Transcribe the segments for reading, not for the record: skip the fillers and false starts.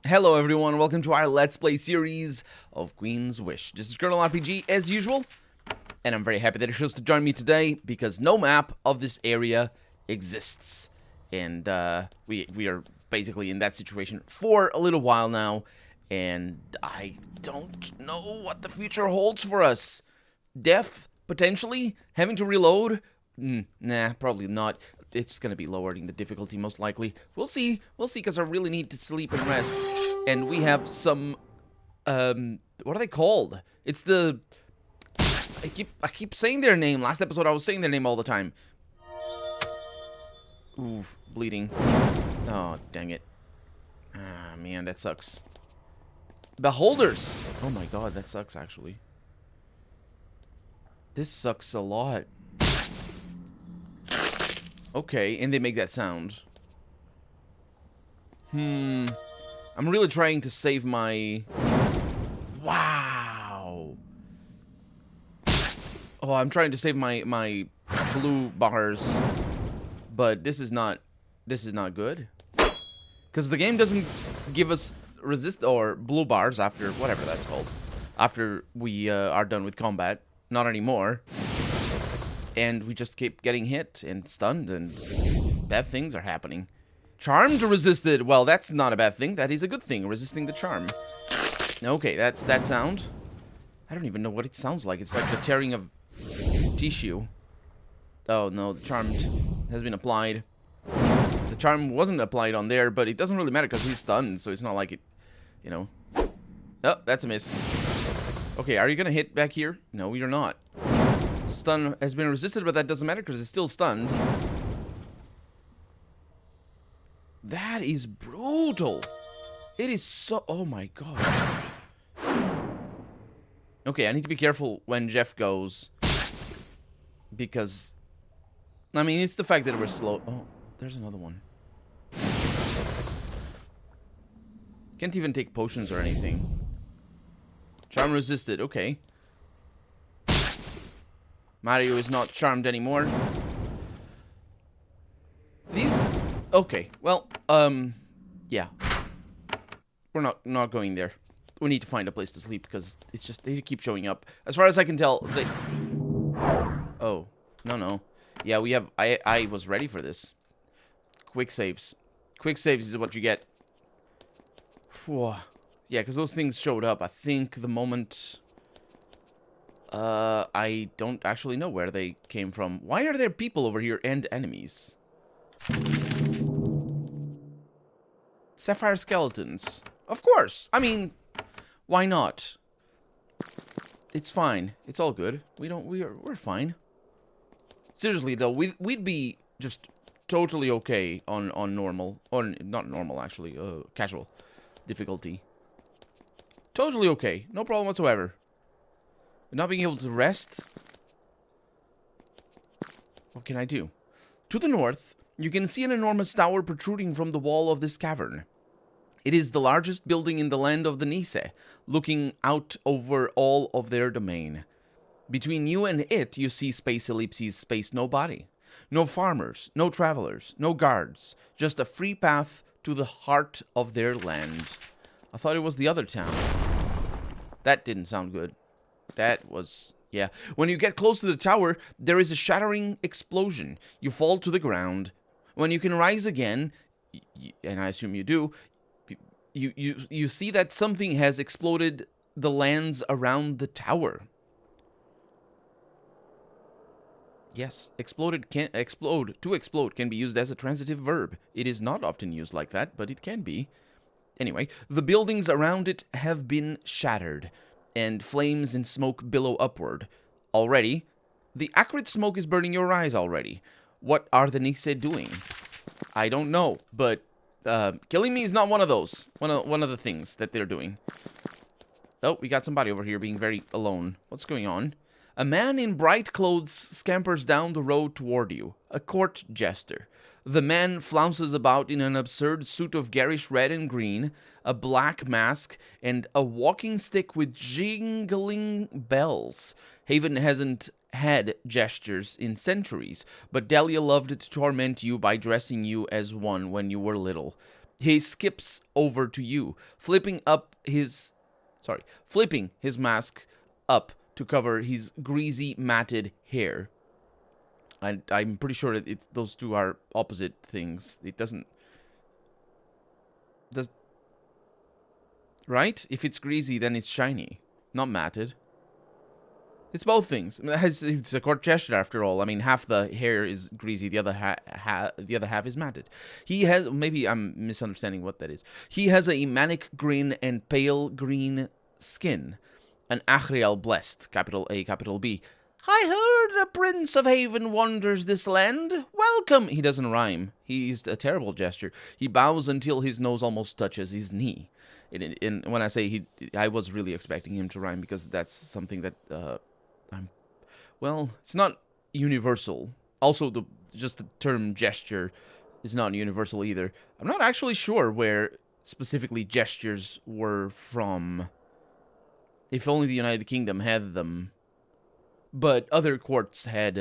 Hello everyone, welcome to our Let's Play series of Queen's Wish. This is Colonel RPG as usual, and I'm very happy that you chose to join me today because no map of this area exists. And we are basically in that situation for a little while now, and I don't know what the future holds for us. Death, potentially? Having to reload? Nah, probably not. It's gonna be lowering the difficulty most likely. We'll see, because I really need to sleep and rest. And we have some, what are they called? It's the, I keep saying their name. Last episode I was saying their name all the time. Oof, bleeding. Oh, dang it. Ah, man, that sucks. Beholders! Oh my god, that sucks actually. This sucks a lot. Okay, and they make that sound. I'm really trying to save my... Wow! Oh, I'm trying to save my blue bars. But this is not good. Because the game doesn't give us resist or blue bars after whatever that's called. After we are done with combat. Not anymore. And we just keep getting hit and stunned and bad things are happening. Charmed resisted. Well, that's not a bad thing. That is a good thing, resisting the charm. Okay, that's that sound. I don't even know what it sounds like. It's like the tearing of tissue. Oh no, the charm has been applied. The charm wasn't applied on there, but it doesn't really matter because he's stunned, so it's not like it, you know. Oh, that's a miss. Okay, are you gonna hit back here? No, you're not. Stun has been resisted, but that doesn't matter because it's still stunned. That is brutal. It is so... Oh my god. Okay, I need to be careful when Jeff goes. Because... I mean, it's the fact that we're slow... Oh, there's another one. Can't even take potions or anything. Charm resisted, okay. Mario is not charmed anymore. These... Okay, well, yeah. We're not going there. We need to find a place to sleep because it's just, they keep showing up. As far as I can tell, they... Oh, no. Yeah, we have... I was ready for this. Quick saves. Quick saves is what you get. Whew. Yeah, because those things showed up, I think, the moment... I don't actually know where they came from. Why are there people over here and enemies? Sapphire skeletons. Of course. I mean, why not? It's fine. It's all good. We're fine. Seriously though, we'd be just totally okay on normal, or not normal actually, casual difficulty. Totally okay. No problem whatsoever. Not being able to rest. What can I do? To the north, you can see an enormous tower protruding from the wall of this cavern. It is the largest building in the land of the Nisei, looking out over all of their domain. Between you and it, you see space ellipses, space nobody. No farmers, no travelers, no guards. Just a free path to the heart of their land. I thought it was the other town. That didn't sound good. That was... yeah. When you get close to the tower, there is a shattering explosion. You fall to the ground. When you can rise again, and I assume you do, you see that something has exploded the lands around the tower. Yes, explode to explode can be used as a transitive verb. It is not often used like that, but it can be. Anyway, the buildings around it have been shattered, and flames and smoke billow upward. Already, the acrid smoke is burning your eyes already. What are the Nisei doing? I don't know, but killing me is not one of those. One of the things that they're doing. Oh, we got somebody over here being very alone. What's going on? A man in bright clothes scampers down the road toward you. A court jester. The man flounces about in an absurd suit of garish red and green, a black mask, and a walking stick with jingling bells. Haven hasn't had gestures in centuries, but Delia loved to torment you by dressing you as one when you were little. He skips over to you, flipping his mask up to cover his greasy, matted hair. I'm pretty sure that those two are opposite things. It doesn't... Right? If it's greasy, then it's shiny, not matted. It's both things. It's a Court Jester after all. I mean, half the hair is greasy, the other half is matted. He has... Maybe I'm misunderstanding what that is. He has a manic grin and pale green skin. An Achriel blessed, capital A, capital B. I heard the Prince of Haven wanders this land. Welcome. He doesn't rhyme. He's a terrible gesture. He bows until his nose almost touches his knee. And when I say I was really expecting him to rhyme because that's something that well, it's not universal. Also, just the term gesture is not universal either. I'm not actually sure where specifically gestures were from. If only the United Kingdom had them. But other courts had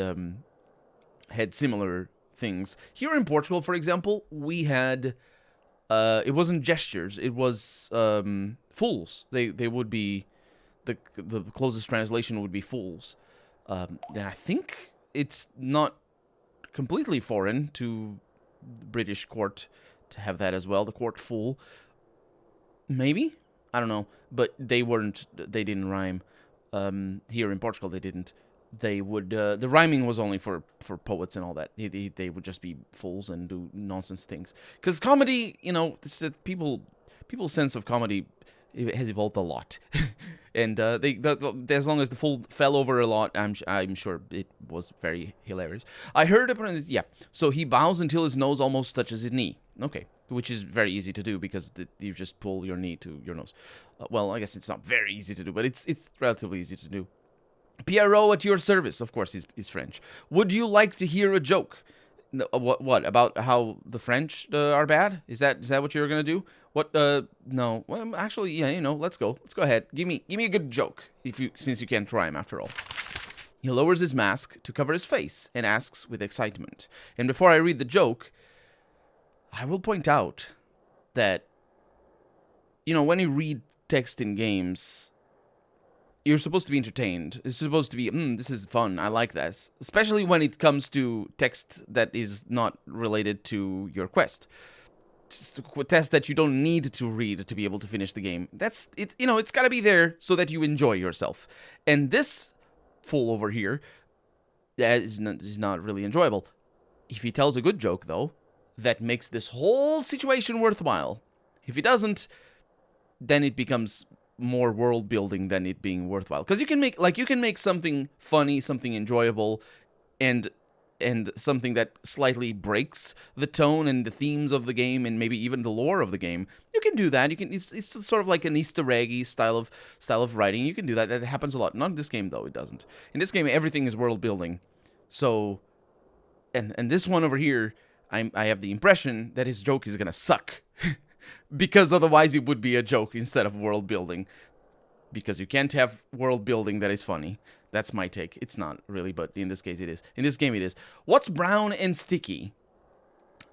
similar things. Here in Portugal, for example, we had... it wasn't gestures, it was fools. They would be... The closest translation would be fools. And I think it's not completely foreign to the British court to have that as well, the court fool. Maybe? I don't know. But they didn't rhyme. Here in Portugal, they didn't. They would... the rhyming was only for poets and all that. They would just be fools and do nonsense things. Because comedy, people's sense of comedy has evolved a lot. And as long as the fool fell over a lot, I'm sure it was very hilarious. I heard... Yeah, so he bows until his nose almost touches his knee. Okay, which is very easy to do because you just pull your knee to your nose. Well, I guess it's not very easy to do, but it's relatively easy to do. Pierrot at your service. Of course, he's French. Would you like to hear a joke? No, what about how the French are bad? Is that what you're gonna do? What? No. Well, actually, yeah. Let's go. Let's go ahead. Give me a good joke. Since you can't rhyme after all. He lowers his mask to cover his face and asks with excitement. And before I read the joke, I will point out that when you read text in games, you're supposed to be entertained. It's supposed to be, this is fun. I like this. Especially when it comes to text that is not related to your quest. Just a text that you don't need to read to be able to finish the game. That's it. It's got to be there so that you enjoy yourself. And this fool over here is not really enjoyable. If he tells a good joke, though, that makes this whole situation worthwhile. If he doesn't, then it becomes more world building than it being worthwhile. Because you can make something funny, something enjoyable, and something that slightly breaks the tone and the themes of the game, and maybe even the lore of the game. You can do that. It's sort of like an Easter eggy style of writing. You can do that. That happens a lot. Not in this game though. It doesn't. In this game, everything is world building. So, and this one over here, I have the impression that his joke is gonna suck. Because otherwise it would be a joke instead of world building. Because you can't have world building that is funny. That's my take. It's not really, but in this case it is. In this game it is. What's brown and sticky?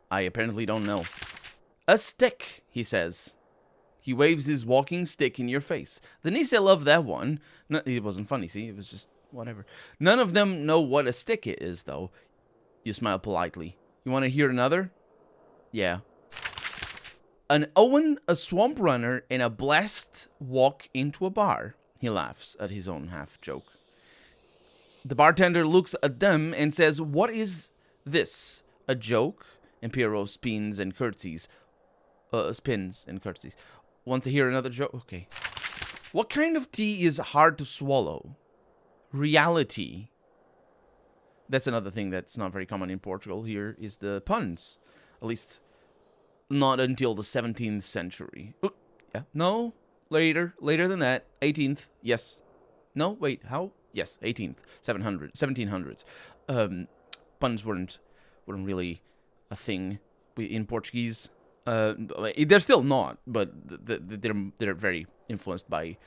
I apparently don't know. A stick, he says. He waves his walking stick in your face. The Nisei love that one. No, it wasn't funny, see? It was just whatever. None of them know what a stick is, though. You smile politely. You want to hear another? Yeah. An Owen, a swamp runner, and a blessed walk into a bar. He laughs at his own half-joke. The bartender looks at them and says, "What is this? A joke?" And Pierrot spins and curtsies. Want to hear another joke? Okay. What kind of tea is hard to swallow? Reality. That's another thing that's not very common in Portugal here, is the puns. At least... not until the 17th century. Ooh, yeah. No, later than that. 18th, yes. No, wait, how? Yes, 18th, 1700s. Puns weren't really a thing in Portuguese. They're still not, but they're very influenced by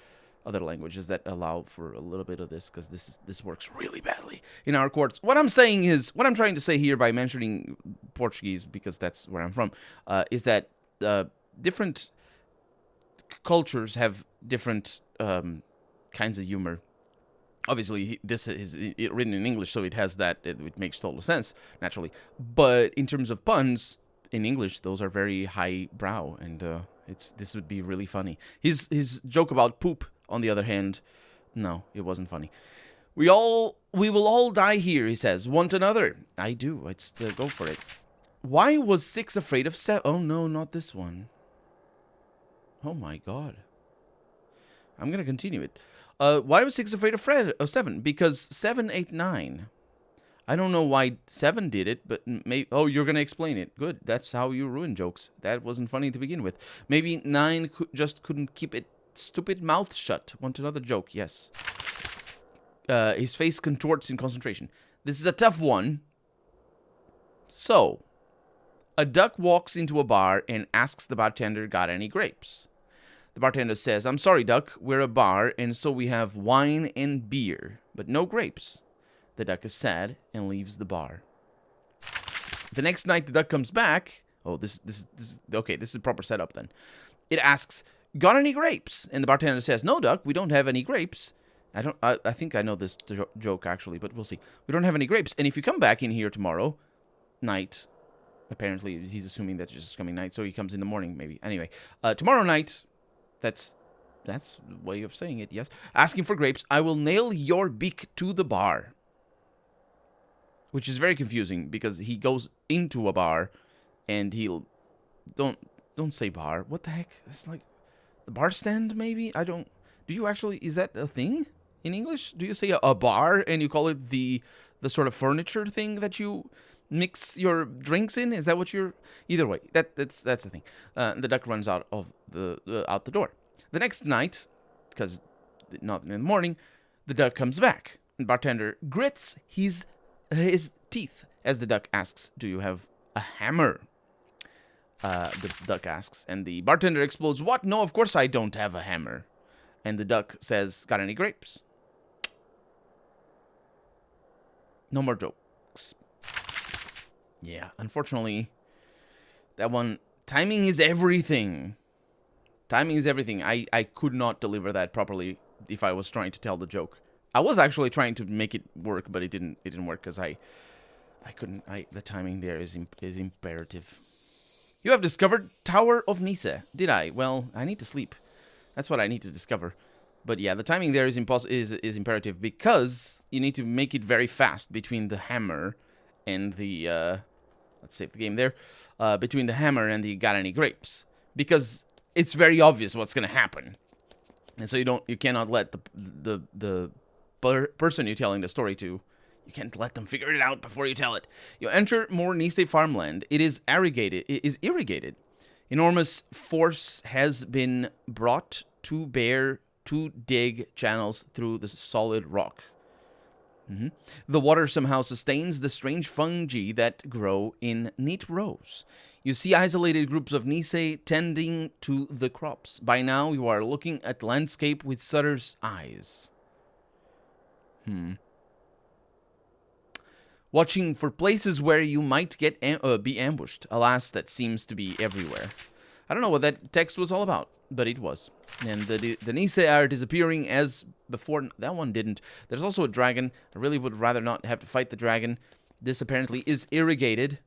other languages that allow for a little bit of this, because this works really badly in our courts. What I'm trying to say here by mentioning Portuguese, because that's where I'm from, is that different cultures have different kinds of humor. Obviously, this is written in English, so it has that. It makes total sense, naturally. But in terms of puns, in English, those are very highbrow, and this would be really funny. His joke about poop, on the other hand, no, it wasn't funny. We will all die here, he says. Want another? I do. Let's go for it. Why was 6 afraid of 7? Oh no, not this one. Oh my god. I'm gonna continue it. Why was 6 afraid of 7? Because 7 ate 9. I don't know why 7 did it, but maybe... Oh, you're going to explain it. Good. That's how you ruin jokes. That wasn't funny to begin with. Maybe 9 just couldn't keep its stupid mouth shut. Want another joke? Yes. His face contorts in concentration. This is a tough one. So, a duck walks into a bar and asks the bartender, got any grapes? The bartender says, I'm sorry, duck, we're a bar, and so we have wine and beer, but no grapes. The duck is sad and leaves the bar. The next night, the duck comes back. Oh, this is okay, this is a proper setup then. It asks, got any grapes? And the bartender says, no, duck, we don't have any grapes. I think I know this joke, actually, but we'll see. We don't have any grapes, and if you come back in here tomorrow night, apparently he's assuming that it's just coming night, so he comes in the morning, maybe. Anyway, tomorrow night... That's the way of saying it, yes. Asking for grapes, I will nail your beak to the bar. Which is very confusing, because he goes into a bar, and he'll... Don't say bar. What the heck? It's like... The bar stand, maybe? I don't... Do you actually... Is that a thing in English? Do you say a bar, and you call it the sort of furniture thing that you mix your drinks in? Is that what you're... Either way, that's the thing. The duck runs out of out the door. The next night, because not in the morning, the duck comes back. The bartender grits his teeth as the duck asks, do you have a hammer? The duck asks, and the bartender explodes, what? No, of course I don't have a hammer. And the duck says, got any grapes? No more jokes. Yeah, unfortunately, that one, timing is everything. Timing is everything. I could not deliver that properly if I was trying to tell the joke. I was actually trying to make it work, but it didn't work because I couldn't. The timing there is imperative. You have discovered Tower of Nisei. Did I? Well, I need to sleep. That's what I need to discover. But yeah, the timing there is imperative because you need to make it very fast between the hammer and the let's save the game there. Between the hammer and the got any grapes, because it's very obvious what's gonna happen, and so you cannot let the person you're telling the story to, you can't let them figure it out before you tell it. You enter more Nisei farmland. It is irrigated. Enormous force has been brought to bear to dig channels through the solid rock. The water somehow sustains the strange fungi that grow in neat rows. You see isolated groups of Nisei tending to the crops. By now, you are looking at landscape with Sutter's eyes. Watching for places where you might get be ambushed. Alas, that seems to be everywhere. I don't know what that text was all about, but it was. And the Nisei are disappearing as before. That one didn't. There's also a dragon. I really would rather not have to fight the dragon. This apparently is irrigated.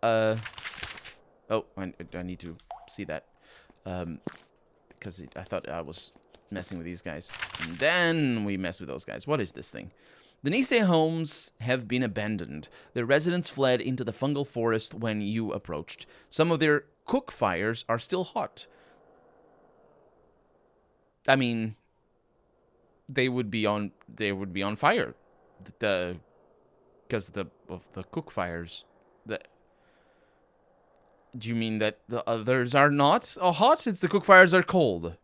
Oh, I need to see that. Because I thought I was messing with these guys. And then we mess with those guys. What is this thing? The Nisei homes have been abandoned. Their residents fled into the Fungal Forest when you approached. Some of their cook fires are still hot. I mean, they would be on fire, because of the cook fires. Do you mean that the others are not hot since the cook fires are cold?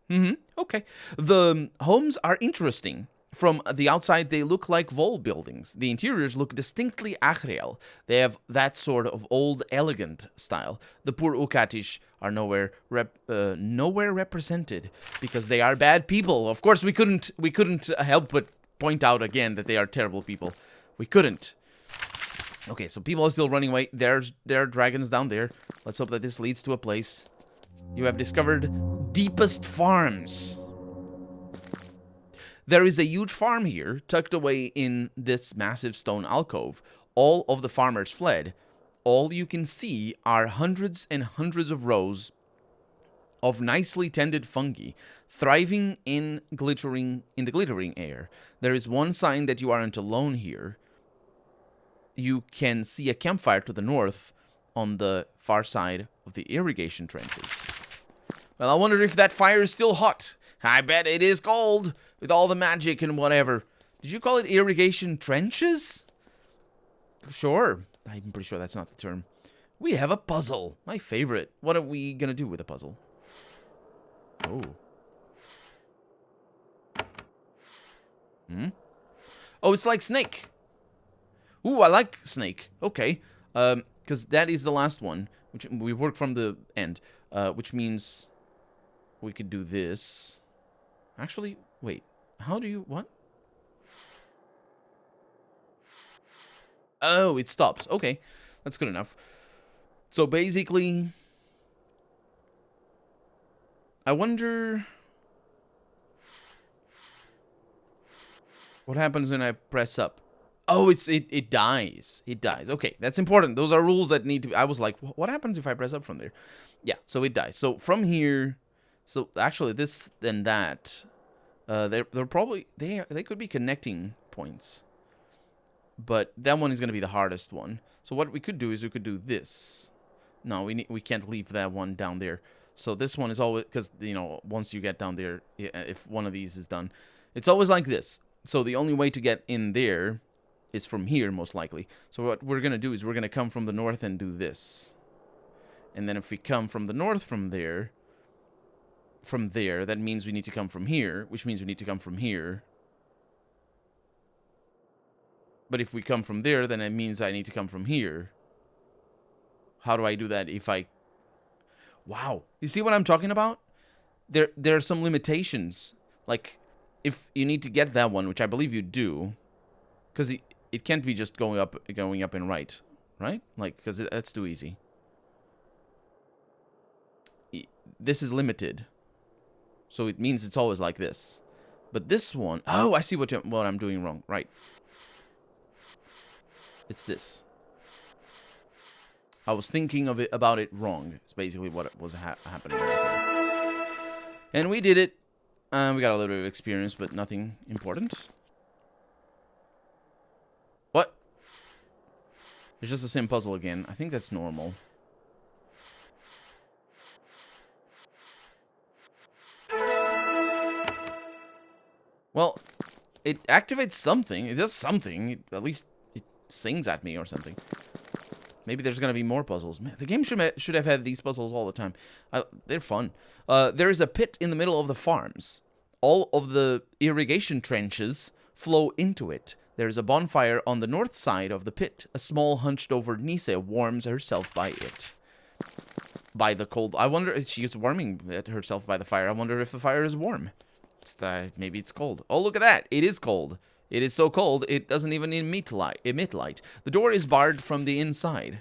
Okay. The homes are interesting. From the outside, they look like Vol buildings. The interiors look distinctly Achreal. They have that sort of old, elegant style. The poor Ukatish are nowhere represented because they are bad people. Of course, we couldn't help but point out again that they are terrible people. We couldn't. Okay, so people are still running away. There are dragons down there. Let's hope that this leads to a place. You have discovered deepest farms. There is a huge farm here, tucked away in this massive stone alcove. All of the farmers fled. All you can see are hundreds and hundreds of rows of nicely tended fungi, thriving in the glittering air. There is one sign that you aren't alone here. You can see a campfire to the north on the far side of the irrigation trenches. Well, I wonder if that fire is still hot. I bet it is cold, with all the magic and whatever. Did you call it irrigation trenches? Sure. I'm pretty sure that's not the term. We have a puzzle. My favorite. What are we gonna do with a puzzle? Oh. Oh, it's like Snake. Ooh, I like Snake. Okay. Because that is the last one, which we work from the end, which means we could do this. Actually, wait. How do you... What? Oh, it stops. Okay. That's good enough. So basically... I wonder... What happens when I press up? Oh, it dies. It dies. Okay, that's important. Those are rules that need to be... I was like, what happens if I press up from there? Yeah, so it dies. So from here... So actually, this and that... they're probably... They could be connecting points. But that one is going to be the hardest one. So what we could do is we could do this. No, we can't leave that one down there. So this one is always... Because, you know, once you get down there, if one of these is done, it's always like this. So the only way to get in there is from here, most likely. So what we're going to do is we're going to come from the north and do this. And then if we come from the north from there, that means we need to come from here, which means we need to come from here. But if we come from there, then it means I need to come from here. How do I do that if I... Wow. You see what I'm talking about? There are some limitations. Like, if you need to get that one, which I believe you do, because it can't be just going up and right? Like, because that's too easy. This is limited. So it means it's always like this. But this one... Oh, I see what I'm doing wrong. Right. It's this. I was thinking about it wrong. It's basically what was happening right there. And we did it. We got a little bit of experience, but nothing important. What? It's just the same puzzle again. I think that's normal. Well, it activates something. It does something. At least it sings at me or something. Maybe there's going to be more puzzles. Man, the game should have had these puzzles all the time. They're fun. There is a pit in the middle of the farms. All of the irrigation trenches flow into it. There is a bonfire on the north side of the pit. A small hunched-over Nisei warms herself by it. By the cold... I wonder if she is warming herself by the fire. I wonder if the fire is warm. Maybe it's cold. Oh, look at that. It is cold. It is so cold, it doesn't even emit light. The door is barred from the inside.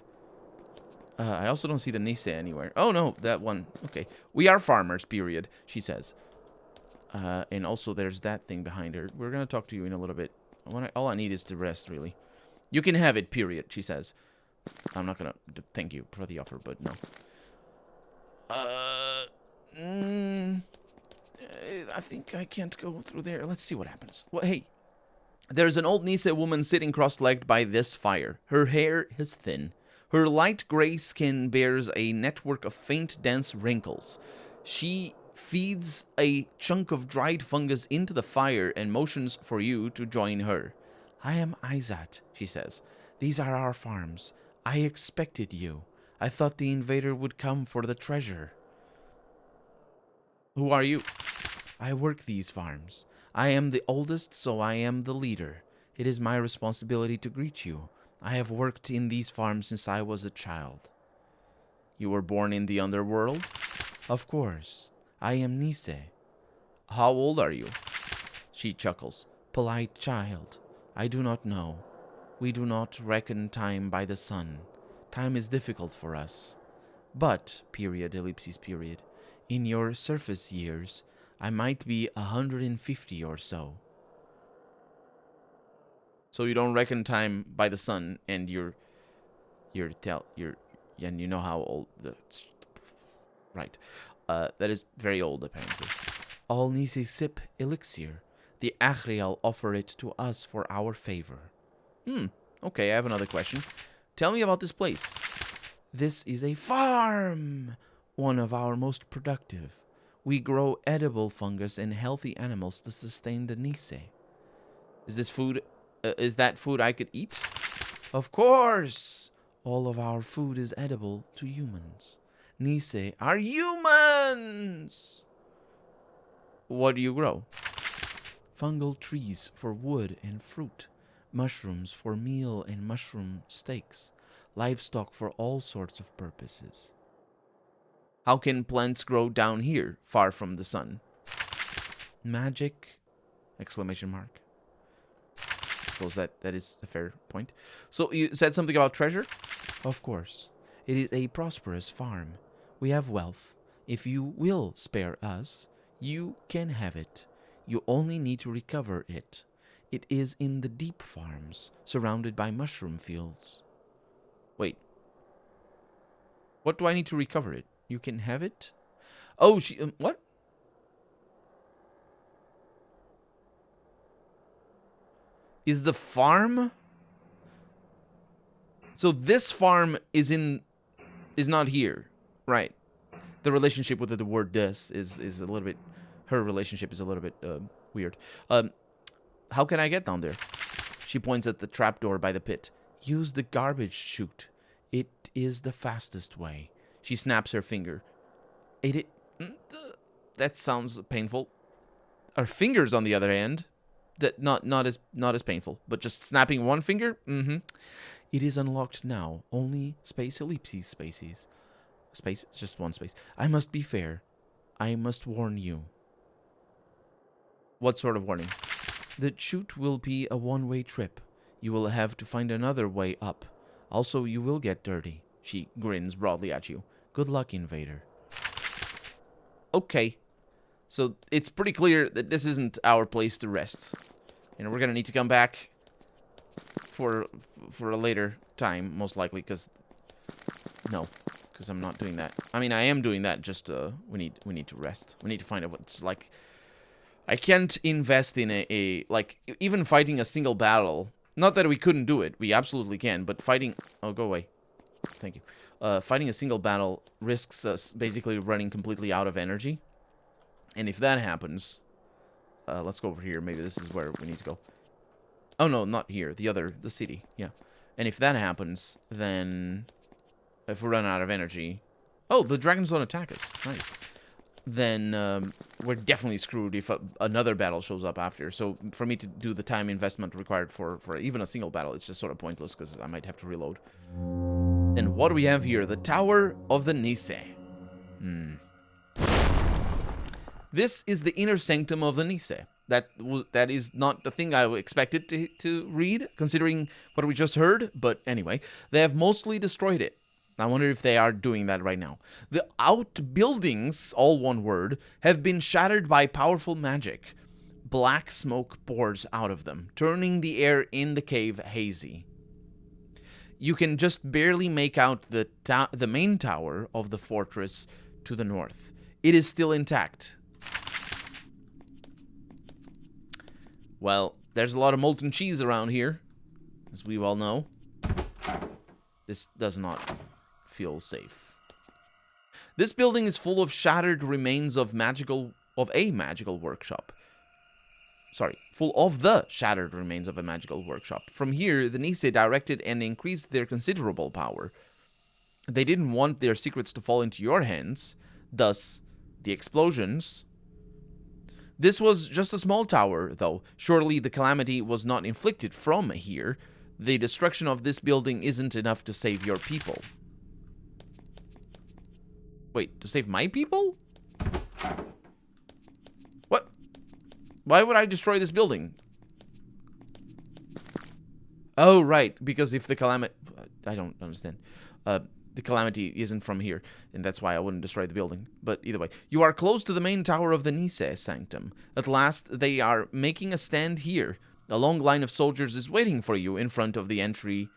I also don't see the Nisei anywhere. Oh, no, that one. Okay. We are farmers, period, she says. And also there's that thing behind her. We're going to talk to you in a little bit. All I need is to rest, really. You can have it, period, she says. I'm not going to thank you for the offer, but no. I think I can't go through there. Let's see what happens. Well, hey. There's an old Nisei woman sitting cross-legged by this fire. Her hair is thin. Her light gray skin bears a network of faint, dense wrinkles. She feeds a chunk of dried fungus into the fire and motions for you to join her. I am Izat, she says. These are our farms. I expected you. I thought the invader would come for the treasure. Who are you? I work these farms. I am the oldest, so I am the leader. It is my responsibility to greet you. I have worked in these farms since I was a child. You were born in the underworld? Of course. I am Nisei. How old are you? She chuckles. Polite child. I do not know. We do not reckon time by the sun. Time is difficult for us. But, period, ellipses, period, in your surface years, I might be 150 or so. So you don't reckon time by the sun, and and you know how old right. That is very old, apparently. All Nisei sip elixir. The Achriel offer it to us for our favor. Okay, I have another question. Tell me about this place. This is a farm, one of our most productive. We grow edible fungus and healthy animals to sustain the Nisei. Is this food, is that food I could eat? Of course! All of our food is edible to humans. Nisei are humans! What do you grow? Fungal trees for wood and fruit. Mushrooms for meal and mushroom steaks. Livestock for all sorts of purposes. How can plants grow down here, far from the sun? Magic! Exclamation mark. I suppose that is a fair point. So you said something about treasure? Of course. It is a prosperous farm. We have wealth. If you will spare us, you can have it. You only need to recover it. It is in the deep farms, surrounded by mushroom fields. Wait. What do I need to recover it? You can have it? Oh, what? Is the farm? So this farm is not here, right? The relationship with the word "this" is a little bit. Her relationship is a little bit weird. How can I get down there? She points at the trapdoor by the pit. Use the garbage chute. It is the fastest way. She snaps her finger. That sounds painful. Her fingers, on the other hand, that not as painful, but just snapping one finger. It is unlocked now. Only space ellipses spaces. Space, just one space. I must be fair. I must warn you. What sort of warning? The chute will be a one-way trip. You will have to find another way up. Also, you will get dirty. She grins broadly at you. Good luck, Invader. Okay. So, it's pretty clear that this isn't our place to rest. And we're gonna need to come back for a later time, most likely, because... No, because I'm not doing that. I mean, I am doing that, just, we need to rest. We need to find out what it's like. I can't invest in like, even fighting a single battle. Not that we couldn't do it. We absolutely can, but fighting... Oh, go away. Thank you. Fighting a single battle risks us basically running completely out of energy. And if that happens... let's go over here. Maybe this is where we need to go. Oh, no, not here. The city. Yeah. And if that happens, then... If we run out of energy... Oh, the dragons don't attack us. Nice. Then we're definitely screwed if another battle shows up after. So for me to do the time investment required for even a single battle, it's just sort of pointless because I might have to reload. And what do we have here? The Tower of the Nisei. This is the inner sanctum of the Nisei. That is not the thing I expected to read, considering what we just heard. But anyway, they have mostly destroyed it. I wonder if they are doing that right now. The outbuildings, all one word, have been shattered by powerful magic. Black smoke pours out of them, turning the air in the cave hazy. You can just barely make out the main tower of the fortress to the north. It is still intact. Well, there's a lot of molten cheese around here, as we all know. This does not... feel safe. This building is full of shattered remains of a magical workshop. Sorry, full of the shattered remains of a magical workshop. From here, the Nisei directed and increased their considerable power. They didn't want their secrets to fall into your hands, thus the explosions. This was just a small tower, though. Surely the calamity was not inflicted from here. The destruction of this building isn't enough to save your people. Wait, to save my people? What? Why would I destroy this building? Oh, right, because if the calamity... I don't understand. The calamity isn't from here, and that's why I wouldn't destroy the building. But either way, you are close to the main tower of the Nisei Sanctum. At last, they are making a stand here. A long line of soldiers is waiting for you in front of the entry.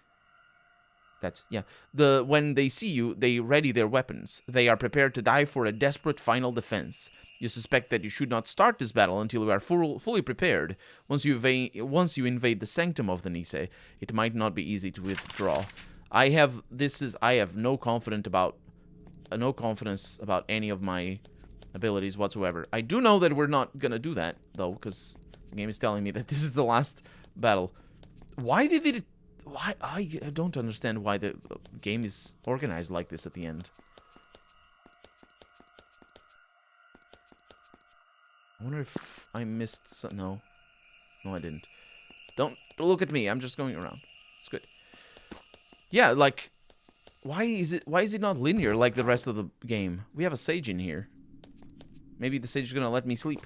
When they see you, they ready their weapons. They are prepared to die for a desperate final defense. You suspect that you should not start this battle until you are fully prepared. Once you invade the sanctum of the Nisei, it might not be easy to withdraw. I have no confidence about any of my abilities whatsoever. I do know that we're not gonna do that though, because the game is telling me that this is the last battle. Why did it? Why I don't understand why the game is organized like this at the end. I wonder if I missed some... No, I didn't. Don't look at me. I'm just going around. It's good. Yeah, like, why is it not linear like the rest of the game? We have a sage in here. Maybe the sage is gonna let me sleep,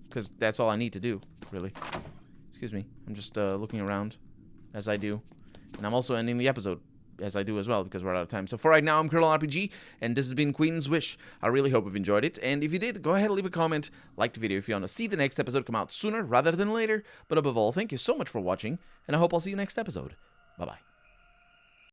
because that's all I need to do, really. Excuse me. I'm just looking around as I do, and I'm also ending the episode as I do as well, because we're out of time. So for right now, I'm Colonel RPG, and this has been Queen's Wish. I really hope you've enjoyed it, and if you did, go ahead and leave a comment, like the video if you want to see the next episode come out sooner rather than later. But above all, thank you so much for watching, and I hope I'll see you next episode. Bye-bye.